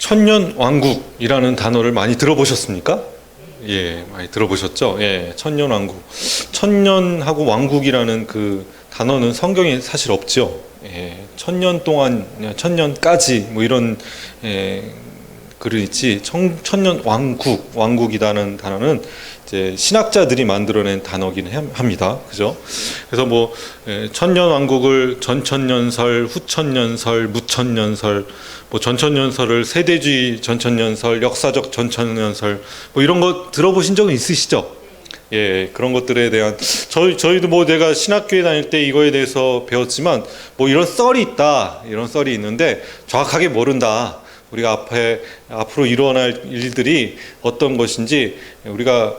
천년왕국이라는 단어를 많이 들어보셨습니까? 예, 많이 들어보셨죠? 예, 천년왕국. 천년하고 왕국이라는 그 단어는 성경에 사실 없죠. 예, 천년 동안, 천년까지 뭐 이런 글을 있지. 천년 왕국이라는 단어는 이제 신학자들이 만들어낸 단어긴 합니다. 그죠? 그래서 뭐 천년 왕국을 전천년설, 후천년설, 무천년설, 뭐 전천년설을 세대주의 전천년설, 역사적 전천년설, 뭐 이런 거 들어보신 적은 있으시죠? 예, 그런 것들에 대한 저희도 뭐 내가 신학교에 다닐 때 이거에 대해서 배웠지만 뭐 이런 썰이 있다, 이런 썰이 있는데 정확하게 모른다. 우리가 앞으로 일어날 일들이 어떤 것인지 우리가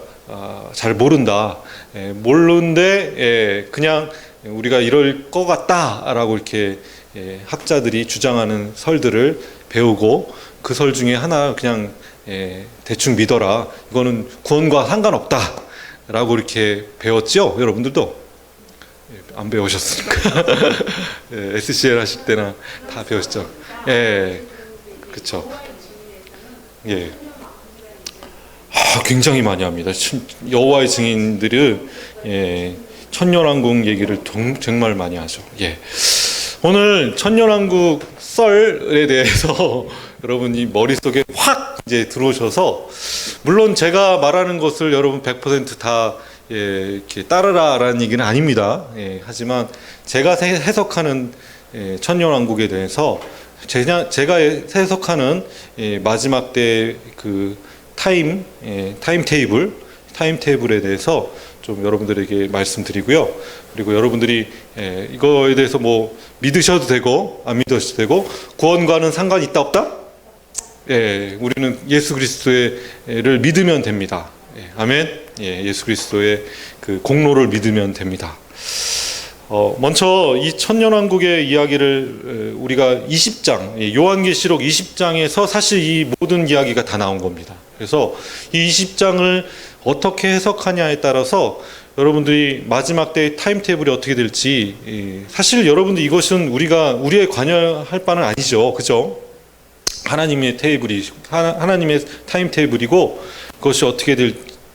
잘 모른다. 모르는데 그냥 우리가 이럴 것 같다라고 이렇게 학자들이 주장하는 설들을 배우고 그 설 중에 하나 그냥 대충 믿어라. 이거는 구원과 상관없다라고 이렇게 배웠죠. 여러분들도 안 배우셨으니까 SCL 하실 때나 다 배우셨죠. 예, 그렇죠. 예. 굉장히 많이 합니다. 여호와의 증인들은 천년왕국 얘기를 정말 많이 하죠. 예. 오늘 천년왕국 썰에 대해서 여러분이 머릿속에 확 이제 들어오셔서, 물론 제가 말하는 것을 여러분 100%다 이렇게 따르라라는 얘기는 아닙니다. 하지만 제가 해석하는 천년왕국에 대해서 제가 해석하는 마지막 때 그 타임테이블에 대해서 좀 여러분들에게 말씀드리고요. 그리고 여러분들이 이거에 대해서 뭐 믿으셔도 되고 안 믿으셔도 되고, 구원과는 상관이 있다 없다? 우리는 예수 그리스도를 믿으면 됩니다. 아멘. 예수 그리스도의 그 공로를 믿으면 됩니다. 먼저 이 천년왕국의 이야기를 우리가 20장, 요한계시록 20장에서 사실 이 모든 이야기가 다 나온 겁니다. 그래서 이 20장을 어떻게 해석하냐에 따라서 여러분들이 마지막 때의 타임테이블이 어떻게 될지, 사실 여러분들 이것은 우리의 관여할 바는 아니죠. 그죠? 하나님의 타임테이블이고, 그것이 어떻게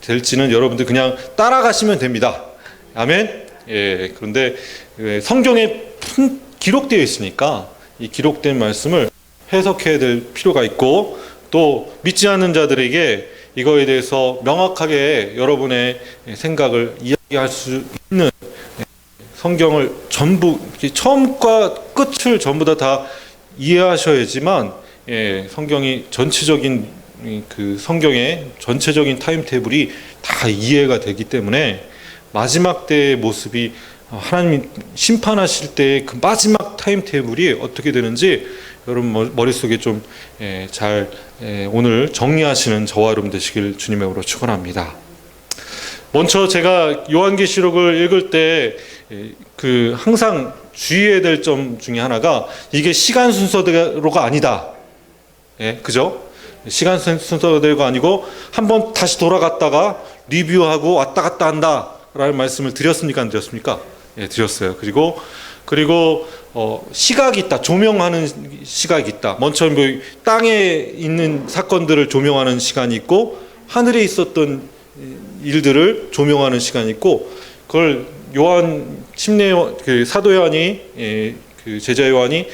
될지는 여러분들 그냥 따라가시면 됩니다. 아멘. 그런데 성경에 기록되어 있으니까 이 기록된 말씀을 해석해야 될 필요가 있고, 또 믿지 않는 자들에게 이거에 대해서 명확하게 여러분의 생각을 이야기할 수 있는, 성경을 전부 처음과 끝을 전부 다 이해하셔야지만 성경이 전체적인 그 성경의 전체적인 타임테이블이 다 이해가 되기 때문에 마지막 때의 모습이, 하나님이 심판하실 때의 그 마지막 타임테이블이 어떻게 되는지 여러분 머릿속에 좀 잘 오늘 정리하시는 저와 여러분 되시길 주님의 이름으로 축원합니다. 먼저 제가 요한계시록을 읽을 때 그 항상 주의해야 될 점 중에 하나가, 이게 시간 순서대로가 아니다. 그죠? 시간 순서대로가 아니고 한번 다시 돌아갔다가 리뷰하고 왔다 갔다 한다 라는 말씀을 드렸습니까? 안 드렸습니까? 드렸어요. 그리고 시각이 있다. 조명하는 시각이 있다. 먼저 뭐 땅에 있는 사건들을 조명하는 시간이 있고, 하늘에 있었던 일들을 조명하는 시간이 있고, 그걸 사도 요한이, 그 제자 요한이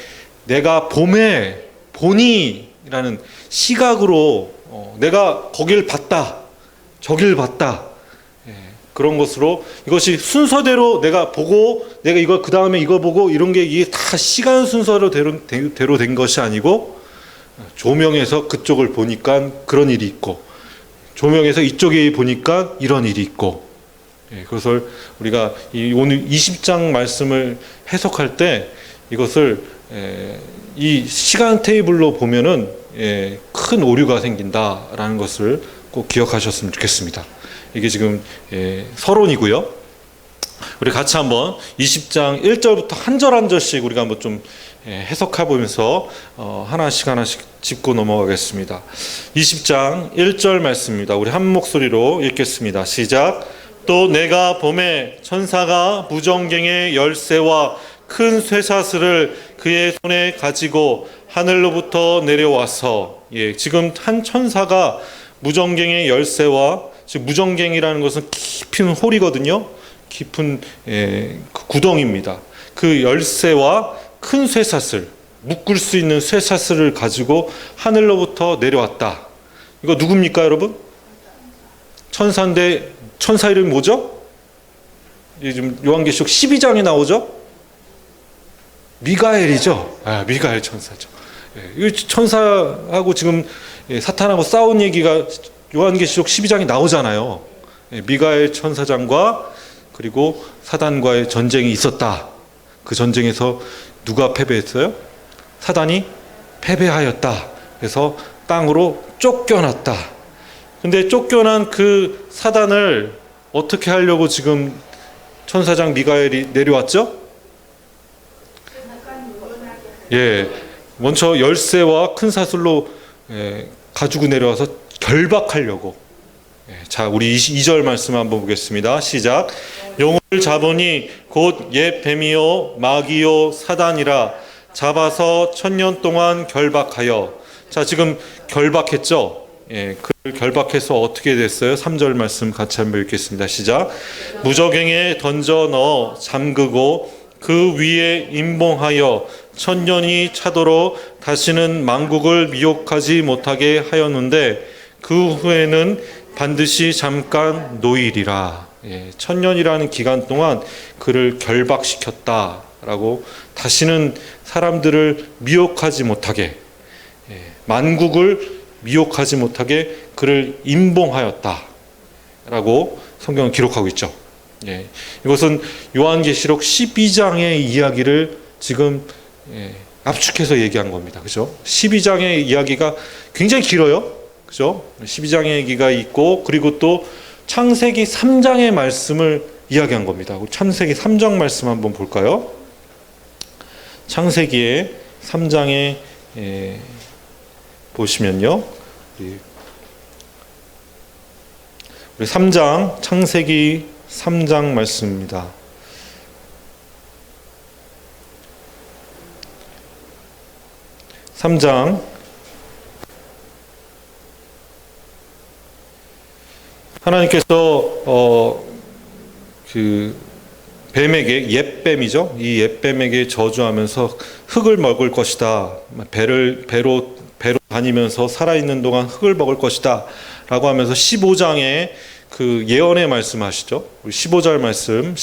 내가 봄에 보니라는 시각으로 내가 거길 봤다, 저길 봤다, 그런 것으로, 이것이 순서대로 내가 보고 내가 이거 그 다음에 이거 보고 이런 게 이게 다 시간 순서로 대로 된 것이 아니고, 조명해서 그쪽을 보니까 그런 일이 있고, 조명해서 이쪽에 보니까 이런 일이 있고, 그것을 우리가 오늘 20장 말씀을 해석할 때 이것을 이 시간 테이블로 보면은 큰 오류가 생긴다라는 것을 꼭 기억하셨으면 좋겠습니다. 이게 지금 서론이고요. 우리 같이 한번 20장 1절부터 한 절 한 절씩 우리가 한번 좀 해석해 보면서 하나씩 짚고 넘어가겠습니다. 20장 1절 말씀입니다. 우리 한 목소리로 읽겠습니다. 시작. 또 내가 봄에 천사가 무정갱의 열쇠와 큰 쇠사슬을 그의 손에 가지고 하늘로부터 내려와서 지금 한 천사가 무정갱의 열쇠와, 즉 무정갱이라는 것은 깊은 홀이거든요. 깊은 그 구덩이입니다. 그 열쇠와 큰 쇠사슬, 묶을 수 있는 쇠사슬을 가지고 하늘로부터 내려왔다. 이거 누굽니까, 여러분? 천사인데 천사 이름이 뭐죠? 지금 요한계시록 12장에 나오죠? 미가엘이죠. 미가엘 천사죠. 이 천사하고 지금 사탄하고 싸운 얘기가 요한계시록 12장에 나오잖아요. 미가엘 천사장과 그리고 사단과의 전쟁이 있었다. 그 전쟁에서 누가 패배했어요? 사단이 패배하였다. 그래서 땅으로 쫓겨났다. 근데 쫓겨난 그 사단을 어떻게 하려고 지금 천사장 미가엘이 내려왔죠? 먼저 열쇠와 큰 사슬로 가지고 내려와서 결박하려고. 자, 우리 2절 말씀 한번 보겠습니다. 시작. 영을 잡으니 곧 옛 뱀이요 마귀요 사단이라 잡아서 1000년 동안 결박하여. 자, 지금 결박했죠. 그를 결박해서 어떻게 됐어요? 3절 말씀 같이 한번 읽겠습니다. 시작. 무저갱에 던져 넣어 잠그고 그 위에 임봉하여 1000년이 차도록 다시는 만국을 미혹하지 못하게 하였는데 그 후에는 반드시 잠깐 노일이라. 1000년이라는 기간 동안 그를 결박시켰다라고, 다시는 사람들을 미혹하지 못하게, 만국을 미혹하지 못하게 그를 임봉하였다라고 성경은 기록하고 있죠. 이것은 요한계시록 12장의 이야기를 지금 압축해서 얘기한 겁니다. 그죠? 12장의 이야기가 굉장히 길어요. 그죠? 12장의 얘기가 있고, 그리고 또 창세기 3장의 말씀을 이야기한 겁니다. 창세기 3장 말씀 한번 볼까요? 창세기의 3장에 보시면요. 우리 3장, 창세기 3장 말씀입니다. 하나님께서 그 뱀에게, 옛뱀이죠. 이 옛뱀에게 저주하면서 흙을 먹을 것이다. 배로 다니면서 살아있는 동안 흙을 먹을 것이다. 라고 하면서 15장에 그 예언의 말씀 하시죠. 우리 15절 말씀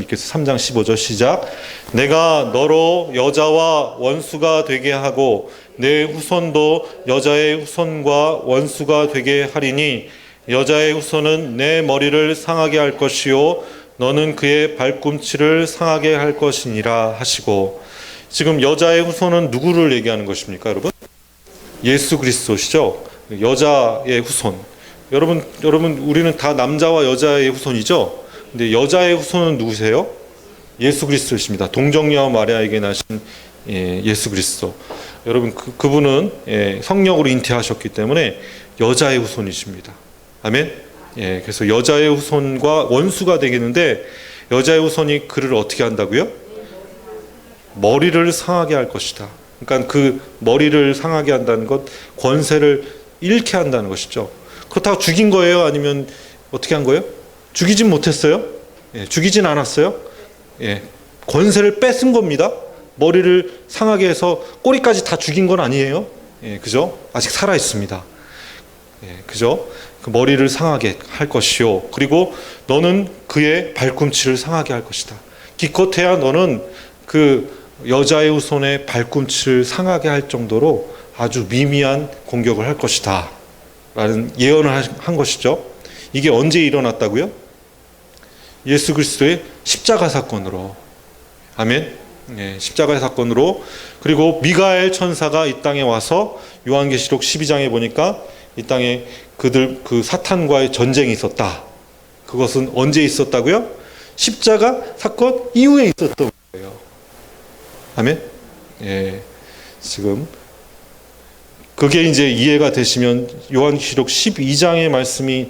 읽겠습니다. 3장 15절 시작. 내가 너로 여자와 원수가 되게 하고 내 후손도 여자의 후손과 원수가 되게 하리니 여자의 후손은 내 머리를 상하게 할 것이요 너는 그의 발꿈치를 상하게 할 것이니라 하시고. 지금 여자의 후손은 누구를 얘기하는 것입니까, 여러분? 예수 그리스도시죠. 여자의 후손. 여러분 우리는 다 남자와 여자의 후손이죠. 근데 여자의 후손은 누구세요? 예수 그리스도십니다. 동정녀와 마리아에게 나신 예수 그리스도. 여러분 그분은 성령으로 잉태하셨기 때문에 여자의 후손이십니다. 아멘. 그래서 여자의 후손과 원수가 되겠는데, 여자의 후손이 그를 어떻게 한다고요? 머리를 상하게 할 것이다. 그러니까 그 머리를 상하게 한다는 것, 권세를 잃게 한다는 것이죠. 그렇다고 죽인 거예요? 아니면 어떻게 한 거예요? 죽이진 못했어요. 죽이진 않았어요. 권세를 뺏은 겁니다. 머리를 상하게 해서 꼬리까지 다 죽인 건 아니에요. 그죠? 아직 살아 있습니다. 그죠? 그 머리를 상하게 할 것이요. 그리고 너는 그의 발꿈치를 상하게 할 것이다. 기껏해야 너는 그 여자의 후손의 발꿈치를 상하게 할 정도로 아주 미미한 공격을 할 것이다. 라는 예언을 한 것이죠. 이게 언제 일어났다고요? 예수 그리스도의 십자가 사건으로. 아멘. 십자가의 사건으로. 그리고 미가엘 천사가 이 땅에 와서 요한계시록 12장에 보니까 이 땅에 그 사탄과의 전쟁이 있었다. 그것은 언제 있었다고요? 십자가 사건 이후에 있었던 거예요. 아멘. 지금 그게 이제 이해가 되시면 요한계시록 12장의 말씀이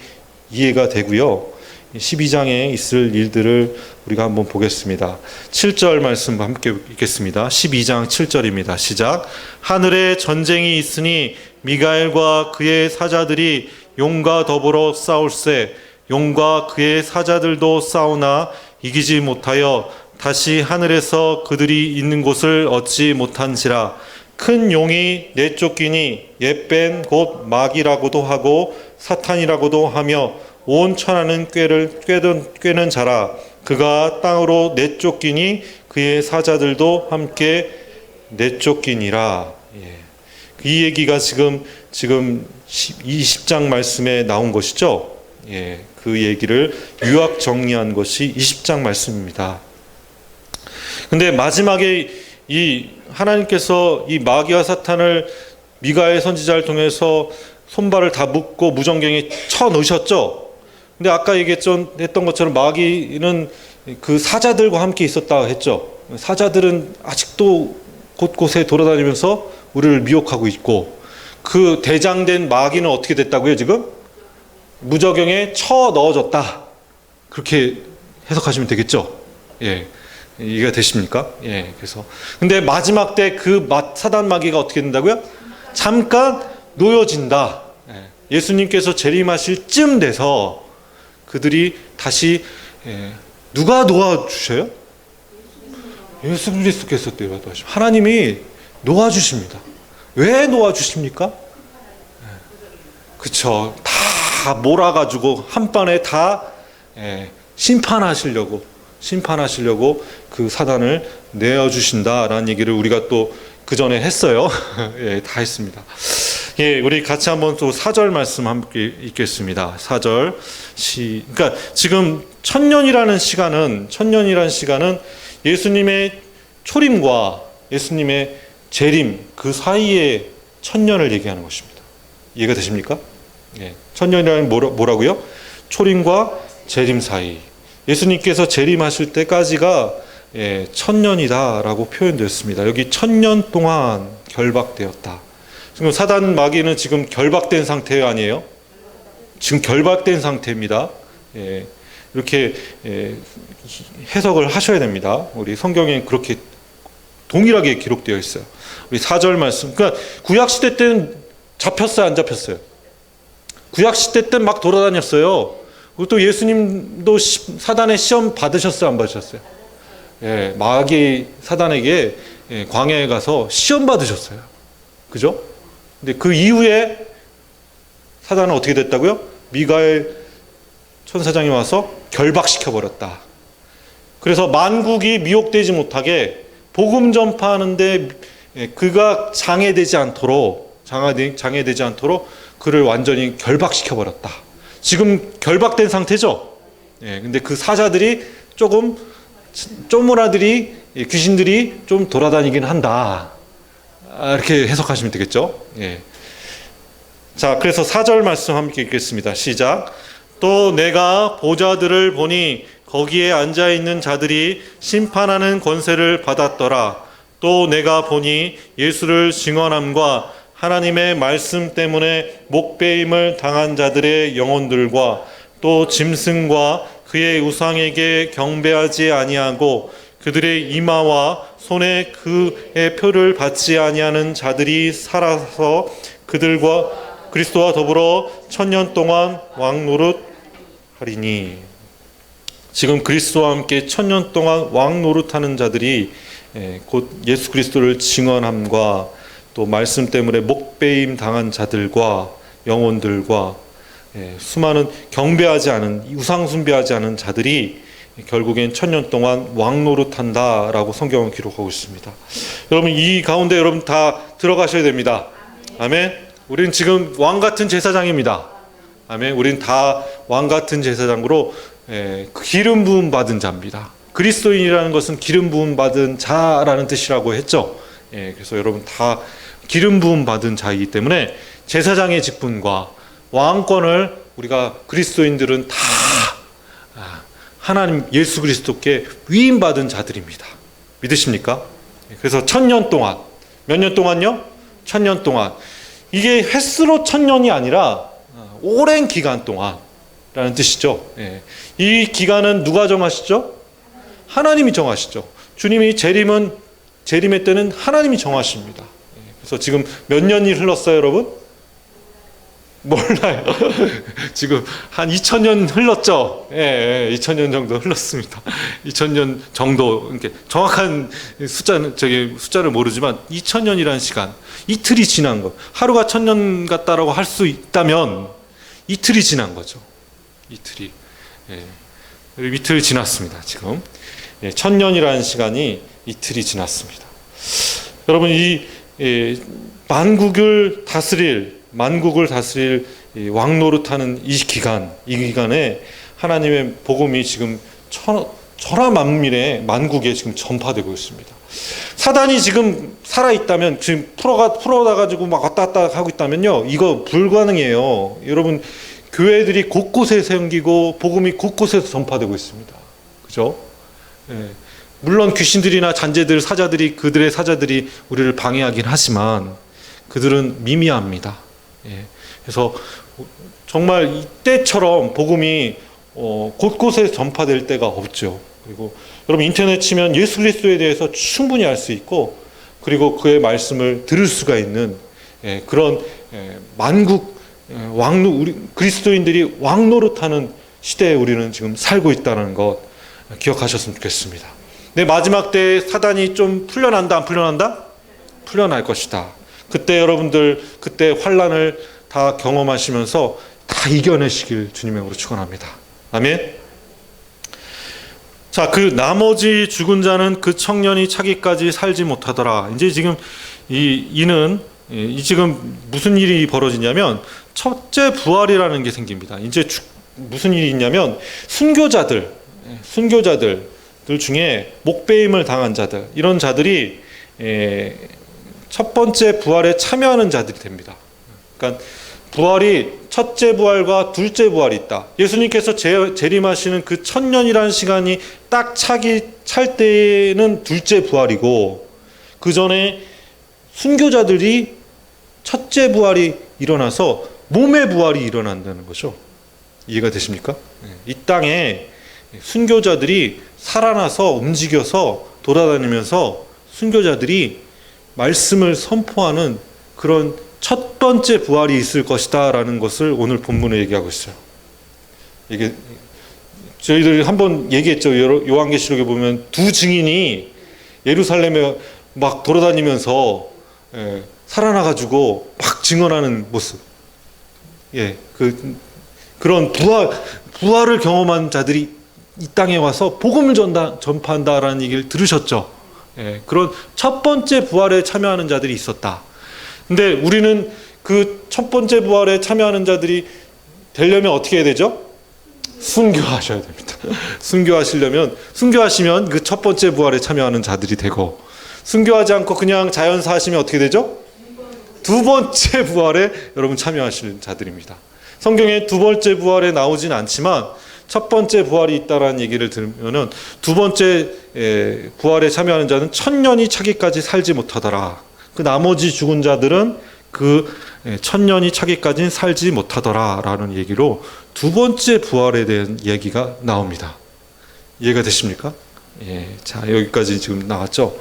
이해가 되고요. 12장에 있을 일들을 우리가 한번 보겠습니다. 7절 말씀 함께 읽겠습니다. 12장 7절입니다. 시작. 하늘에 전쟁이 있으니 미가엘과 그의 사자들이 용과 더불어 싸울세 용과 그의 사자들도 싸우나 이기지 못하여 다시 하늘에서 그들이 있는 곳을 얻지 못한지라. 큰 용이 내쫓기니 옛벤 곧 마귀라고도 하고 사탄이라고도 하며 온 천하는 꿰는 자라. 그가 땅으로 내쫓기니 그의 사자들도 함께 내쫓기니라. 이 얘기가 지금 20장 말씀에 나온 것이죠. 그 얘기를 요약 정리한 것이 20장 말씀입니다. 근데 마지막에 이 하나님께서 이 마귀와 사탄을 미가엘 선지자를 통해서 손발을 다 묶고 무전경에 쳐 넣으셨죠. 근데 아까 얘기했던 것처럼 마귀는 그 사자들과 함께 있었다 했죠. 사자들은 아직도 곳곳에 돌아다니면서 우리를 미혹하고 있고, 그 대장된 마귀는 어떻게 됐다고요? 지금 무저경에 쳐 넣어졌다, 그렇게 해석하시면 되겠죠. 이해가 되십니까? 그래서 근데 마지막 때 그 사단 마귀가 어떻게 된다고요? 잠깐 놓여진다. 예수님께서 재림하실 쯤 돼서 그들이 다시 누가 놓아주셔요? 예수 그리스도께서 놓아주십니다. 하나님이 놓아주십니다. 왜 놓아주십니까? 그쵸. 다 몰아가지고 한 번에 다 심판하시려고 그 사단을 내어주신다라는 얘기를 우리가 또 그 전에 했어요. 다 했습니다. 우리 같이 한번 또 4절 말씀 함께 읽겠습니다. 4절 그러니까 지금 천년이라는 시간은 예수님의 초림과 예수님의 재림 그 사이에 천년을 얘기하는 것입니다. 이해가 되십니까? 천년이라는 뭐라고요? 초림과 재림 사이. 예수님께서 재림하실 때까지가 천년이다라고 표현되었습니다. 여기 천년 동안 결박되었다. 지금 사단 마귀는 지금 결박된 상태 아니에요? 지금 결박된 상태입니다. 이렇게 해석을 하셔야 됩니다. 우리 성경에 그렇게 동일하게 기록되어 있어요. 우리 4절 말씀. 그러니까 구약 시대 때는 잡혔어요, 안 잡혔어요? 구약 시대 때 막 돌아다녔어요. 그리고 또 예수님도 사단의 시험 받으셨어요, 안 받으셨어요? 마귀 사단에게 광야에 가서 시험 받으셨어요. 그죠? 근데 그 이후에 사단은 어떻게 됐다고요? 미가엘 천사장이 와서 결박시켜 버렸다. 그래서 만국이 미혹되지 못하게 복음 전파하는데 그가 장애되지 않도록 그를 완전히 결박시켜 버렸다. 지금 결박된 상태죠. 근데 그 사자들이 쪼무라들이 귀신들이 좀 돌아다니긴 한다. 이렇게 해석하시면 되겠죠. 자, 그래서 4절 말씀 함께 읽겠습니다. 시작. 또 내가 보좌들을 보니 거기에 앉아 있는 자들이 심판하는 권세를 받았더라. 또 내가 보니 예수를 증언함과 하나님의 말씀 때문에 목배임을 당한 자들의 영혼들과 또 짐승과 그의 우상에게 경배하지 아니하고 그들의 이마와 손에 그의 표를 받지 아니하는 자들이 살아서 그들과 그리스도와 더불어 천년 동안 왕노릇하리니. 지금 그리스도와 함께 천년 동안 왕노릇하는 자들이 곧 예수 그리스도를 증언함과 또 말씀 때문에 목배임 당한 자들과 영혼들과 수많은 경배하지 않은, 우상 숭배하지 않은 자들이 결국엔 천년 동안 왕노릇한다라고 성경은 기록하고 있습니다. 여러분, 이 가운데 여러분 다 들어가셔야 됩니다. 아멘. 우리는 지금 왕 같은 제사장입니다. 아멘. 우리는 다 왕 같은 제사장으로 기름 부음 받은 자입니다. 그리스도인이라는 것은 기름 부음 받은 자라는 뜻이라고 했죠. 그래서 여러분 다 기름 부음 받은 자이기 때문에 제사장의 직분과 왕권을 우리가 그리스도인들은 다 하나님 예수 그리스도께 위임받은 자들입니다. 믿으십니까? 그래서 천년 동안, 몇 년 동안요? 천년 동안. 이게 횟수로 천년이 아니라 오랜 기간 동안라는 뜻이죠. 이 기간은 누가 정하시죠? 하나님이 정하시죠. 주님이 재림의 때는 하나님이 정하십니다. 그래서 지금 몇 년이 흘렀어요, 여러분? 몰라요. 지금 한 2000년 흘렀죠. 예, 2000년 정도 흘렀습니다. 2000년 정도, 이렇게 정확한 숫자를 모르지만 2000년이라는 시간, 이틀이 지난 거. 하루가 1000년 같다라고 할 수 있다면 이틀이 지난 거죠. 이틀이. 예. 이틀이 지났습니다. 지금. 예, 1000년이라는 시간이 이틀이 지났습니다. 여러분, 만국을 다스릴 이 왕노릇하는 이 기간에 하나님의 복음이 지금 천하만민의 만국에 지금 전파되고 있습니다. 사단이 지금 살아있다면, 지금 풀어가지고 막 왔다 갔다 하고 있다면요, 이거 불가능해요. 여러분, 교회들이 곳곳에 생기고 복음이 곳곳에서 전파되고 있습니다. 그죠? 예. 물론 귀신들이나 잔재들, 그들의 사자들이 우리를 방해하긴 하지만 그들은 미미합니다. 예. 그래서 정말 이때처럼 복음이 곳곳에 전파될 때가 없죠. 그리고 여러분, 인터넷 치면 예수 그리스도에 대해서 충분히 알 수 있고, 그리고 그의 말씀을 들을 수가 있는 그런 만국 우리 그리스도인들이 왕노릇하는 시대에 우리는 지금 살고 있다는 것 기억하셨으면 좋겠습니다. 내 마지막 때에 사단이 좀 풀려난다, 안 풀려난다? 풀려날 것이다. 그때 여러분들, 그때 환난을 다 경험하시면서 다 이겨내시길 주님의 축원합니다. 아멘. 자, 그 나머지 죽은 자는 그 청년이 차기까지 살지 못하더라. 이제 지금 이는 지금 무슨 일이 벌어지냐면 첫째 부활이라는 게 생깁니다. 이제 무슨 일이 있냐면 순교자들 중에 목배임을 당한 자들, 이런 자들이 첫 번째 부활에 참여하는 자들이 됩니다. 그러니까 부활이 첫째 부활과 둘째 부활이 있다. 예수님께서 재림하시는 그 1000년이라는 시간이 딱 찰 때는 둘째 부활이고, 그 전에 순교자들이 첫째 부활이 일어나서 몸의 부활이 일어난다는 거죠. 이해가 되십니까? 이 땅에 순교자들이 살아나서 움직여서 돌아다니면서 순교자들이 말씀을 선포하는 그런 첫 번째 부활이 있을 것이다 라는 것을 오늘 본문에 얘기하고 있어요. 이게 저희들이 한번 얘기했죠. 요한계시록에 보면 두 증인이 예루살렘에 막 돌아다니면서 살아나가지고 막 증언하는 모습. 그런 부활을 경험한 자들이 이 땅에 와서 복음을 전파한다라는 얘기를 들으셨죠. 그런 첫 번째 부활에 참여하는 자들이 있었다. 근데 우리는 그 첫 번째 부활에 참여하는 자들이 되려면 어떻게 해야 되죠? 순교하셔야 됩니다. 순교하시면 그 첫 번째 부활에 참여하는 자들이 되고, 순교하지 않고 그냥 자연사 하시면 어떻게 되죠? 두 번째 부활에 여러분 참여하시는 자들입니다. 성경에 두 번째 부활에 나오진 않지만 첫 번째 부활이 있다라는 얘기를 들으면은 두 번째 부활에 참여하는 자는 1000년이 차기까지 살지 못하더라. 그 나머지 죽은 자들은 그 1000년이 차기까지는 살지 못하더라라는 얘기로 두 번째 부활에 대한 얘기가 나옵니다. 이해가 되십니까? 자, 여기까지 지금 나왔죠?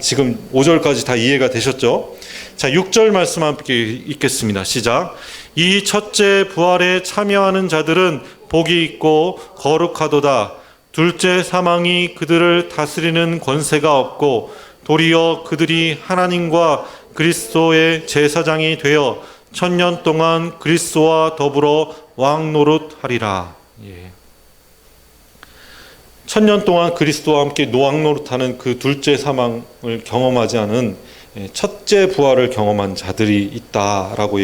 지금 5절까지 다 이해가 되셨죠? 자, 6절 말씀 함께 읽겠습니다. 시작. 이 첫째 부활에 참여하는 자들은 복이 있고 거룩하도다. 둘째 사망이 그들을 다스리는 권세가 없고 도리어 그들이 하나님과 그리스도의 제사장이 되어 1000년 동안 그리스도와 더불어 왕노릇하리라. 1000년 동안 그리스도와 함께 노왕노릇하는 그 둘째 사망을 경험하지 않은 첫째 부활을 경험한 자들이 있다라고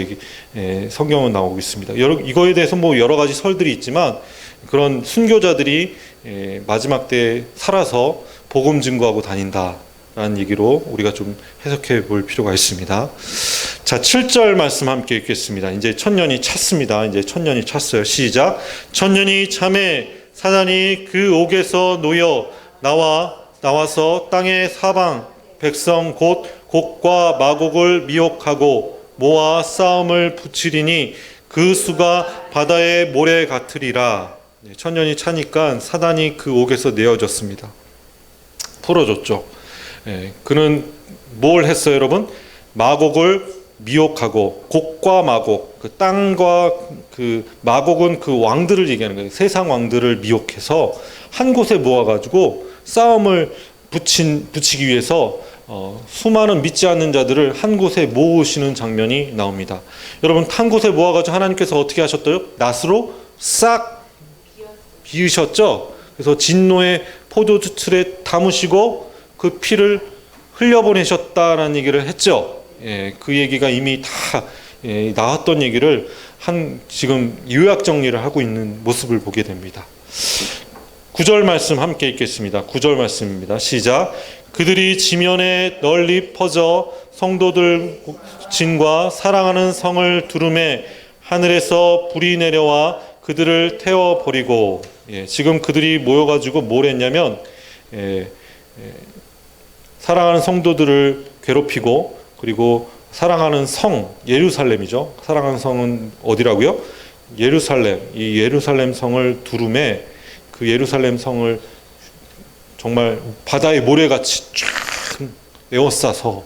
성경은 나오고 있습니다. 이거에 대해서 뭐 여러 가지 설들이 있지만, 그런 순교자들이 마지막 때에 살아서 복음 증거하고 다닌다라는 얘기로 우리가 좀 해석해 볼 필요가 있습니다. 자, 7절 말씀 함께 읽겠습니다. 이제 1000년이 찼습니다. 이제 1000년이 찼어요. 시작. 1000년이 참에 사단이 그 옥에서 놓여 나와서 땅의 사방 백성 곧 곡과 마곡을 미혹하고 모아 싸움을 붙이리니 그 수가 바다의 모래 같으리라. 1000년이 차니까 사단이 그 옥에서 내어졌습니다. 풀어줬죠. 그는 뭘 했어요, 여러분? 마곡을 미혹하고, 곡과 마곡, 그 땅과 그 마곡은 그 왕들을 얘기하는 거예요. 세상 왕들을 미혹해서 한 곳에 모아가지고 싸움을 붙이기 위해서 수많은 믿지 않는 자들을 한 곳에 모으시는 장면이 나옵니다. 여러분, 한 곳에 모아가지고 하나님께서 어떻게 하셨어요? 낫으로 싹 비으셨죠. 그래서 진노의 포도주 틀에 담으시고 그 피를 흘려보내셨다라는 얘기를 했죠. 예, 그 얘기가 이미 다 나왔던 얘기를 지금 요약 정리를 하고 있는 모습을 보게 됩니다. 9절 말씀 함께 읽겠습니다. 9절 말씀입니다. 시작. 그들이 지면에 널리 퍼져 성도들 진과 사랑하는 성을 두루매 하늘에서 불이 내려와 그들을 태워버리고. 지금 그들이 모여가지고 뭘 했냐면 사랑하는 성도들을 괴롭히고, 그리고 사랑하는 성 예루살렘이죠. 사랑하는 성은 어디라고요? 예루살렘. 이 예루살렘 성을 두루매 그 예루살렘 성을 정말 바다의 모래같이 쫙 에워싸서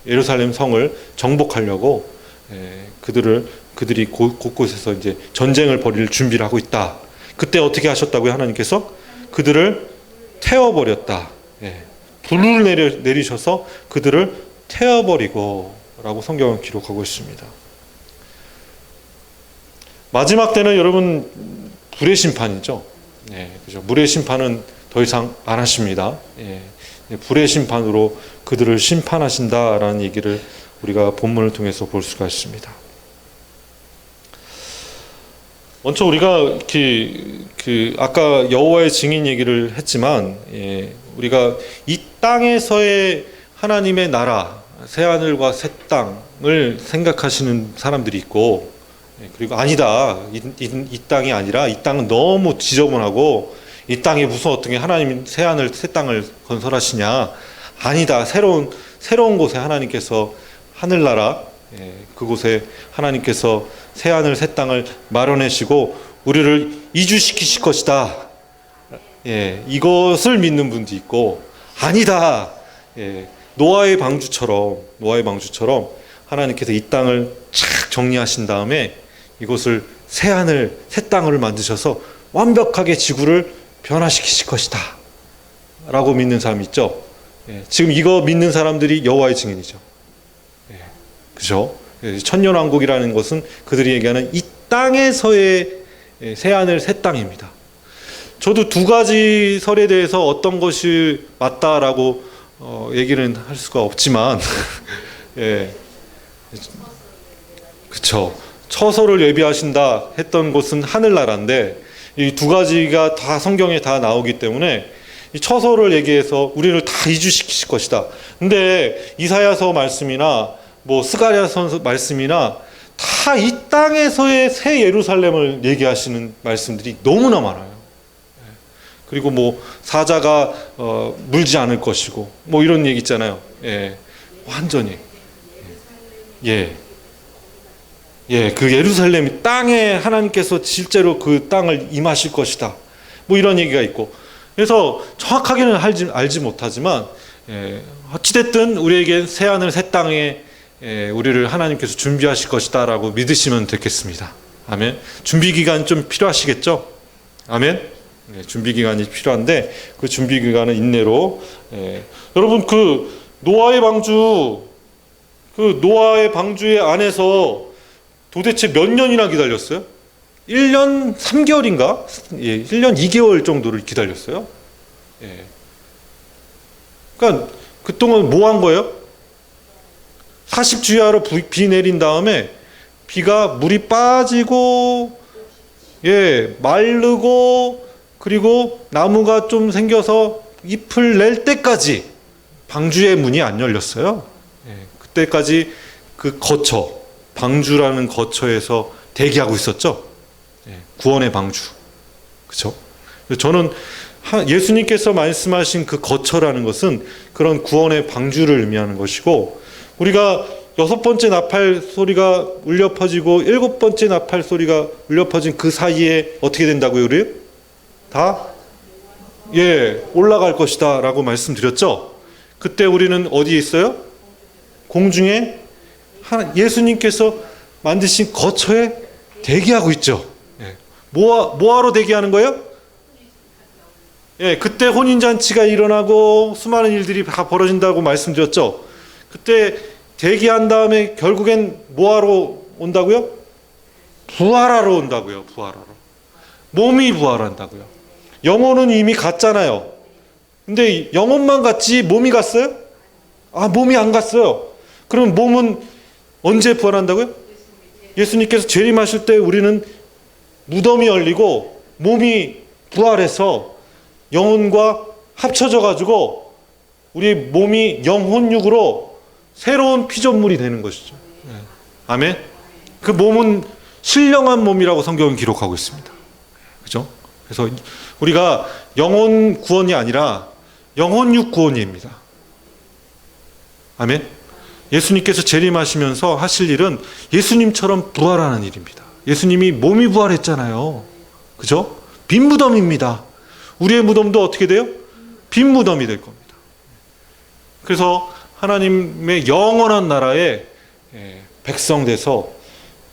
예루살렘 성을 정복하려고 그들이 곳곳에서 이제 전쟁을 벌일 준비를 하고 있다. 그때 어떻게 하셨다고요? 하나님께서 그들을 태워버렸다. 불을 내리셔서 그들을 태워버리고 라고 성경은 기록하고 있습니다. 마지막 때는 여러분 불의 심판이죠. 그죠? 물의 심판은 더 이상 안 하십니다. 불의 심판으로 그들을 심판하신다라는 얘기를 우리가 본문을 통해서 볼 수가 있습니다. 먼저 우리가 아까 여호와의 증인 얘기를 했지만, 우리가 이 땅에서의 하나님의 나라, 새 하늘과 새 땅을 생각하시는 사람들이 있고, 그리고 아니다, 이 땅이 아니라 이 땅은 너무 지저분하고 이 땅에 무슨 어떻게 하나님 새 하늘 새 땅을 건설하시냐. 아니다, 새로운 곳에 하나님께서 하늘나라, 그곳에 하나님께서 새 하늘 새 땅을 마련하시고 우리를 이주시키실 것이다. 이것을 믿는 분도 있고, 아니다, 노아의 방주처럼 하나님께서 이 땅을 착 정리하신 다음에 이곳을 새 하늘 새 땅을 만드셔서 완벽하게 지구를 변화시키실 것이다 라고 믿는 사람이 있죠. 지금 이거 믿는 사람들이 여호와의 증인이죠. 그죠? 천년왕국이라는 것은 그들이 얘기하는 이 땅에서의 새 하늘 새 땅입니다. 저도 두 가지 설에 대해서 어떤 것이 맞다라고 얘기는 할 수가 없지만 그쵸. 처소를 예비하신다 했던 곳은 하늘나라인데 이 두 가지가 다 성경에 다 나오기 때문에 이 처소를 얘기해서 우리를 다 이주시키실 것이다. 근데 이사야서 말씀이나 뭐 스가랴서 말씀이나 다 이 땅에서의 새 예루살렘을 얘기하시는 말씀들이 너무나 많아요. 그리고 뭐 사자가 물지 않을 것이고 뭐 이런 얘기 있잖아요. 완전히 그 예루살렘 땅에 하나님께서 실제로 그 땅을 임하실 것이다. 뭐 이런 얘기가 있고. 그래서 정확하게는 알지 못하지만 어찌됐든 우리에게 새 하늘 새 땅에 우리를 하나님께서 준비하실 것이다 라고 믿으시면 되겠습니다. 아멘. 준비기간 좀 필요하시겠죠? 아멘. 준비기간이 필요한데 그 준비기간은 인내로. 여러분, 그 노아의 방주의 안에서 도대체 몇 년이나 기다렸어요? 1년 3개월인가? 1년 2개월 정도를 기다렸어요. 그러니까 그동안 뭐 한 거예요? 40주야로 비 내린 다음에 물이 빠지고 마르고 그리고 나무가 좀 생겨서 잎을 낼 때까지 방주의 문이 안 열렸어요. 그때까지 그 방주라는 거처에서 대기하고 있었죠. 구원의 방주. 그렇죠? 저는 예수님께서 말씀하신 그 거처라는 것은 그런 구원의 방주를 의미하는 것이고, 우리가 6번째 나팔 소리가 울려 퍼지고 7번째 나팔 소리가 울려 퍼진 그 사이에 어떻게 된다고요, 우리? 다 올라갈 것이다 라고 말씀드렸죠. 그때 우리는 어디에 있어요? 공중에 예수님께서 만드신 거처에 대기하고 있죠. 예. 뭐하러 대기하는 거예요? 예, 그때 혼인잔치가 일어나고 수많은 일들이 다 벌어진다고 말씀드렸죠. 그때 대기한 다음에 결국엔 뭐하러 온다고요? 부활하러 온다고요. 부활하러. 몸이 부활한다고요. 영혼은 이미 갔잖아요. 근데 영혼만 갔지 몸이 갔어요? 몸이 안 갔어요. 그럼 몸은 언제 부활한다고요? 예수님께서 재림하실 때 우리는 무덤이 열리고 몸이 부활해서 영혼과 합쳐져 가지고 우리 몸이 영혼육으로 새로운 피조물이 되는 것이죠. 아멘. 그 몸은 신령한 몸이라고 성경은 기록하고 있습니다. 그죠? 그래서 우리가 영혼 구원이 아니라 영혼육 구원입니다. 아멘. 예수님께서 재림하시면서 하실 일은 예수님처럼 부활하는 일입니다. 예수님이 몸이 부활했잖아요. 그죠? 빈 무덤입니다. 우리의 무덤도 어떻게 돼요? 빈 무덤이 될 겁니다. 그래서 하나님의 영원한 나라에 백성 돼서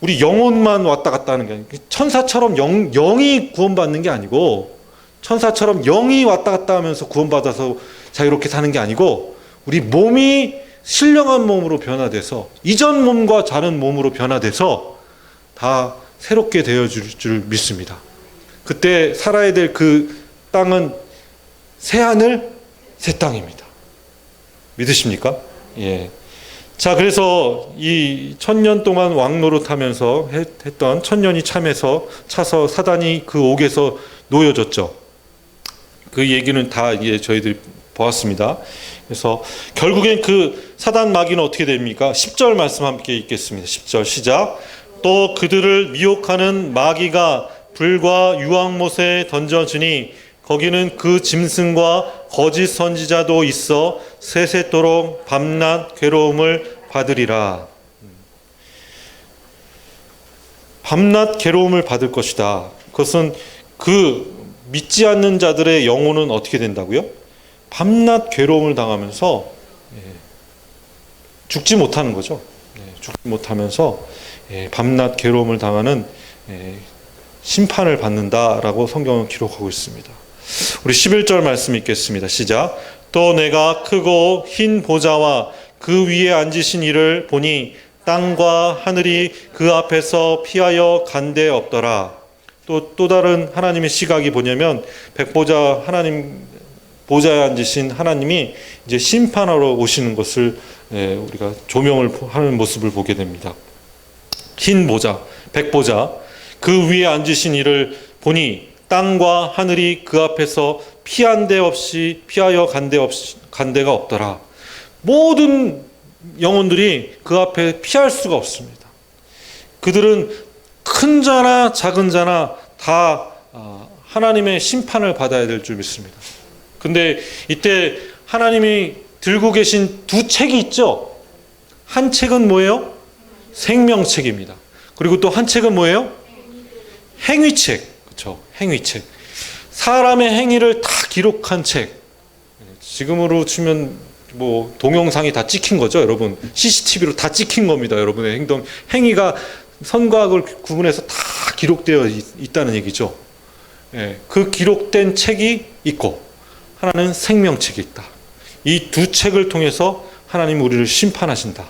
우리 영혼만 왔다 갔다 하는 게 아니고 천사처럼 영이 구원받는 게 아니고 천사처럼 영이 왔다 갔다 하면서 구원받아서 자유롭게 사는 게 아니고 우리 몸이 신령한 몸으로 변화돼서 이전 몸과 다른 몸으로 변화돼서 다 새롭게 되어질 줄 믿습니다. 그때 살아야 될 그 땅은 새 하늘 새 땅입니다. 믿으십니까? 예. 자, 그래서 이 1000년 동안 왕노릇하면서 했던 1000년이 차서 사단이 그 옥에서 놓여졌죠. 그 얘기는 다 이제 저희들이 보았습니다. 그래서 결국엔 그 사단 마귀는 어떻게 됩니까? 10절 말씀 함께 읽겠습니다. 10절 시작. 또 그들을 미혹하는 마귀가 불과 유황못에 던져지니 거기는 그 짐승과 거짓 선지자도 있어 세세토록 밤낮 괴로움을 받으리라. 밤낮 괴로움을 받을 것이다. 그것은 그 믿지 않는 자들의 영혼은 어떻게 된다고요? 밤낮 괴로움을 당하면서 죽지 못하는 거죠. 죽지 못하면서 밤낮 괴로움을 당하는 심판을 받는다라고 성경은 기록하고 있습니다. 우리 11절 말씀 읽겠습니다. 시작. 또 내가 크고 흰 보좌와 그 위에 앉으신 이를 보니 땅과 하늘이 그 앞에서 피하여 간데 없더라. 또 다른 하나님의 시각이 뭐냐면 백보자 하나님 보좌에 앉으신 하나님이 이제 심판하러 오시는 것을 우리가 조명을 하는 모습을 보게 됩니다. 흰 보좌, 백보좌, 그 위에 앉으신 이를 보니 땅과 하늘이 그 앞에서 피하여 간 데가 없더라. 모든 영혼들이 그 앞에 피할 수가 없습니다. 그들은 큰 자나 작은 자나 다 하나님의 심판을 받아야 될 줄 믿습니다. 근데 이때 하나님이 들고 계신 두 책이 있죠. 한 책은 뭐예요? 생명책입니다. 그리고 또 한 책은 뭐예요? 행위책. 그렇죠? 행위책. 사람의 행위를 다 기록한 책. 지금으로 치면 뭐 동영상이 다 찍힌 거죠, 여러분. CCTV로 다 찍힌 겁니다, 여러분의 행동. 행위가 선과 악을 구분해서 다 기록되어 있다는 얘기죠. 그 기록된 책이 있고 하나는 생명책이 있다. 이 두 책을 통해서 하나님 우리를 심판하신다.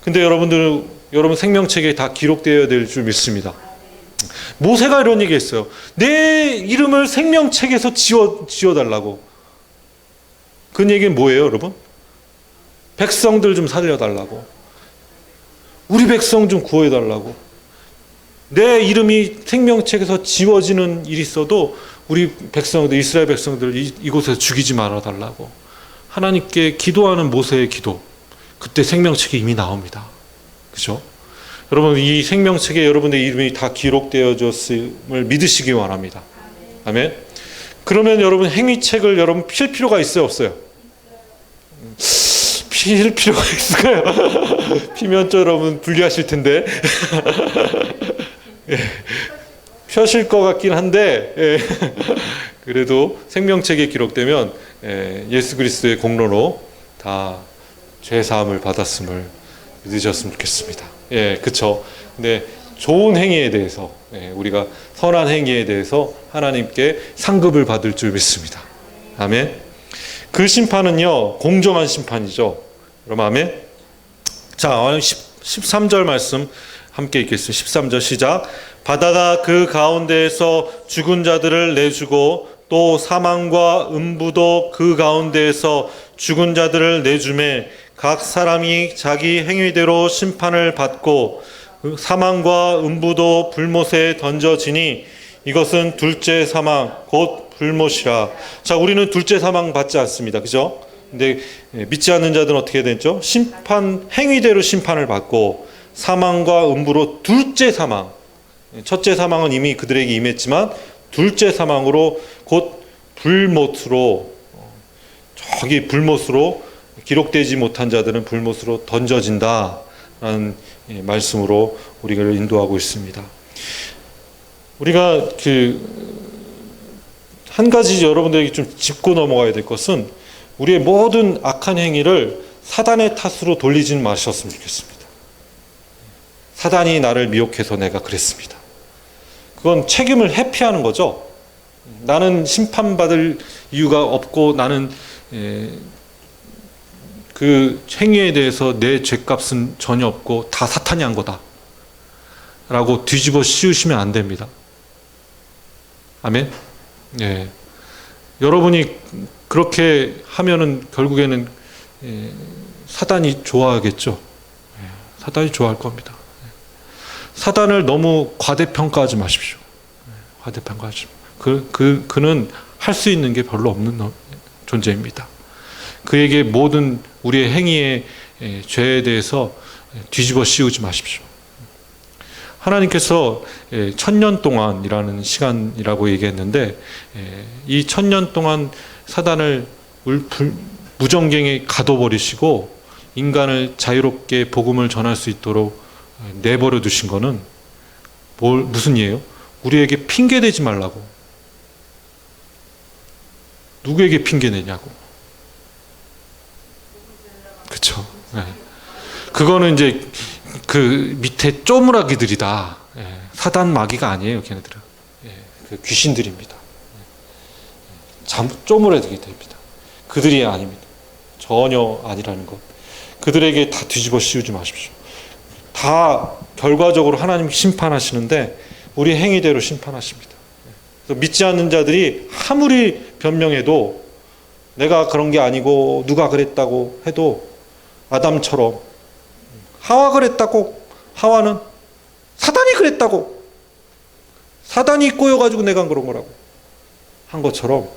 근데 여러분 생명책에 다 기록되어야 될 줄 믿습니다. 모세가 이런 얘기했어요. 내 이름을 생명책에서 지워달라고. 그 얘기는 뭐예요, 여러분? 백성들 좀 살려달라고. 우리 백성 좀 구해달라고. 내 이름이 생명책에서 지워지는 일이 있어도 우리 백성들, 이스라엘 백성들 이곳에서 죽이지 말아달라고. 하나님께 기도하는 모세의 기도. 그때 생명책이 이미 나옵니다. 그죠? 여러분, 이 생명책에 여러분의 이름이 다 기록되어졌음을 믿으시기 원합니다. 아멘. 그러면 여러분 행위책을 여러분 필 필요가 있어요, 없어요? 필 필요가 있을까요? 피면 좀 여러분 불리하실 텐데. 펴실 것 같긴 한데, 그래도 생명책에 기록되면 예수 그리스도의 공로로 다 죄사함을 받았음을 믿으셨으면 좋겠습니다. 예, 그쵸. 근데 좋은 행위에 대해서, 우리가 선한 행위에 대해서 하나님께 상급을 받을 줄 믿습니다. 아멘. 그 심판은요, 공정한 심판이죠. 그럼 아멘. 자, 13절 말씀 함께 읽겠습니다. 13절 시작. 바다가 그 가운데에서 죽은 자들을 내주고 또 사망과 음부도 그 가운데에서 죽은 자들을 내주매 각 사람이 자기 행위대로 심판을 받고 사망과 음부도 불못에 던져지니 이것은 둘째 사망 곧 불못이라. 자, 우리는 둘째 사망 받지 않습니다. 그죠? 근데 믿지 않는 자들은 어떻게 됐죠? 행위대로 심판을 받고 사망과 음부로 둘째 사망. 첫째 사망은 이미 그들에게 임했지만 둘째 사망으로 곧 불못으로, 저기 불못으로 기록되지 못한 자들은 불못으로 던져진다라는 말씀으로 우리를 인도하고 있습니다. 우리가 한 가지 여러분들에게 좀 짚고 넘어가야 될 것은 우리의 모든 악한 행위를 사단의 탓으로 돌리지는 마셨으면 좋겠습니다. 사단이 나를 미혹해서 내가 그랬습니다. 그건 책임을 회피하는 거죠. 나는 심판받을 이유가 없고 나는 그 행위에 대해서 내 죄값은 전혀 없고 다 사탄이 한 거다 라고 뒤집어 씌우시면 안 됩니다. 아멘. 예. 여러분이 그렇게 하면은 결국에는 사단이 좋아하겠죠. 사단이 좋아할 겁니다. 사단을 너무 과대평가하지 마십시오. 과대평가하지. 그는 할 수 있는 게 별로 없는 존재입니다. 그에게 모든 우리의 행위의 죄에 대해서 뒤집어 씌우지 마십시오. 하나님께서 1000년 동안이라는 시간이라고 얘기했는데 이 1000년 동안 사단을 무정경에 가둬버리시고 인간을 자유롭게 복음을 전할 수 있도록 내버려 두신 거는 무슨 이에요? 우리에게 핑계 대지 말라고. 누구에게 핑계 내냐고. 그쵸. 네. 그거는 이제 그 밑에 쪼무라기들이다. 사단 마귀가 아니에요, 걔네들은. 그 귀신들입니다. 쪼무라기 됩니다. 그들이 아닙니다. 전혀 아니라는 것. 그들에게 다 뒤집어 씌우지 마십시오. 다 결과적으로 하나님 심판하시는데 우리 행위대로 심판하십니다. 그래서 믿지 않는 자들이 아무리 변명해도 내가 그런 게 아니고 누가 그랬다고 해도 아담처럼 하와 그랬다고, 하와는 사단이 그랬다고, 사단이 꼬여가지고 내가 그런 거라고 한 것처럼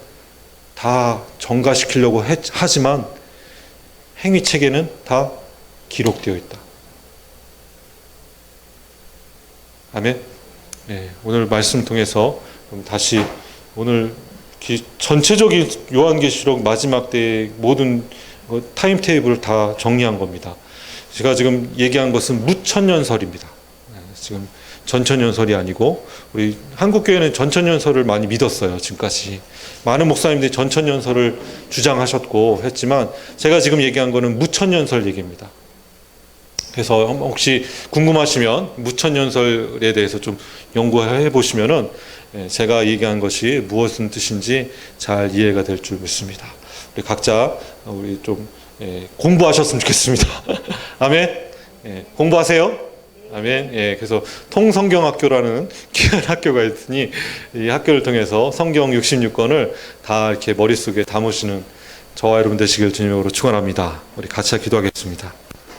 다 정가시키려고 하지만 행위책에는 다 기록되어 있다. 아멘. 네, 오늘 말씀 통해서 다시 오늘 전체적인 요한계시록 마지막 때의 모든 타임테이블을 다 정리한 겁니다. 제가 지금 얘기한 것은 무천년설입니다. 지금 전천년설이 아니고 우리 한국교회는 전천년설을 많이 믿었어요. 지금까지 많은 목사님들이 전천년설을 주장하셨고 했지만 제가 지금 얘기한 거는 무천년설 얘기입니다. 그래서 혹시 궁금하시면 무천년설에 대해서 좀 연구해 보시면은 제가 얘기한 것이 무엇인 뜻인지 잘 이해가 될 줄 믿습니다. 우리 각자 우리 좀 공부하셨으면 좋겠습니다. 아멘. 공부하세요. 아멘. 그래서 통성경학교라는 귀한 학교가 있으니 이 학교를 통해서 성경 66권을 다 이렇게 머릿속에 담으시는 저와 여러분 되시길 주님으로 축원합니다. 우리 같이 기도하겠습니다.